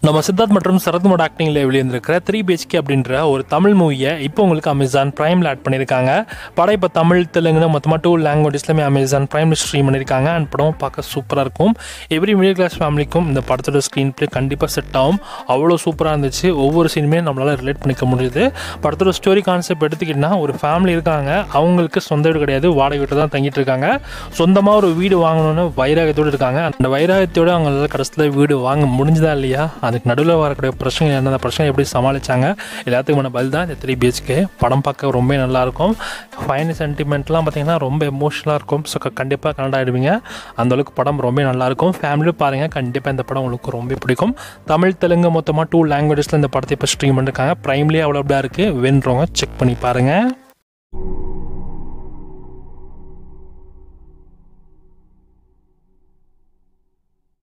நம்ம சித்தார்த் மற்றும் சரத்மோட ஆக்டிங்கில் வெளியிருந்திருக்கிற 3BHK அப்படின்ற ஒரு தமிழ் மூவியை இப்போ உங்களுக்கு அமேசான் பிரைமில் ஆட் பண்ணியிருக்காங்க. படம் இப்போ தமிழ் தெலுங்குன்னு மொத்தமாக 2 லாங்குவேஜஸ்லையுமே அமேசான் பிரைமில் ஸ்ட்ரீம் பண்ணியிருக்காங்க. அண்ட் படம் பார்க்க சூப்பராக இருக்கும். எவ்ரி மிடில் கிளாஸ் ஃபேமிலிக்கும் இந்த படத்தோட ஸ்க்ரீன் பிளே கண்டிப்பாக செட் ஆகும். அவ்வளோ சூப்பராக இருந்துச்சு. ஒவ்வொரு சீனுமே நம்மளால் ரிலேட் பண்ணிக்க முடியுது. படத்தோட ஸ்டோரி கான்செப்ட் எடுத்துக்கிட்டோன்னா, ஒரு ஃபேமிலி இருக்காங்க. அவங்களுக்கு சொந்த வீடு கிடையாது, வாடகை வீட்டு தான் தங்கிட்டு இருக்காங்க. சொந்தமாக ஒரு வீடு வாங்கணும்னு வைராகத்தோடு இருக்காங்க. அந்த வைராகத்தோடு அவங்களால கடைசியில் வீடு வாங்க முடிஞ்சுதா இல்லையா, அதுக்கு நடுவில் வரக்கூடிய பிரச்சனை என்ன, பிரச்சனை எப்படி சமாளித்தாங்க, எல்லாத்துக்குமான பதில் தான் இந்த 3BHK. படம் பார்க்க ரொம்ப நல்லாயிருக்கும். ஃபைன் சென்டிமெண்ட்லாம் பார்த்திங்கன்னா ரொம்ப எமோஷனலாக இருக்கும். ஸோ கண்டிப்பாக கனெக்ட் ஆகிடுவீங்க. அந்தளவுக்கு படம் ரொம்ப நல்லாயிருக்கும். ஃபேமிலியும் பாருங்கள், கண்டிப்பாக இந்த படம் உங்களுக்கு ரொம்ப பிடிக்கும். தமிழ் தெலுங்கு மொத்தமாக 2 லாங்குவேஜஸில் இந்த படத்தை இப்போ ஸ்ட்ரீம் பண்ணியிருக்காங்க. ப்ரைம்லேயே அவ்வளோ அப்படியா இருக்குது. வேணுறவங்க செக் பண்ணி பாருங்கள்.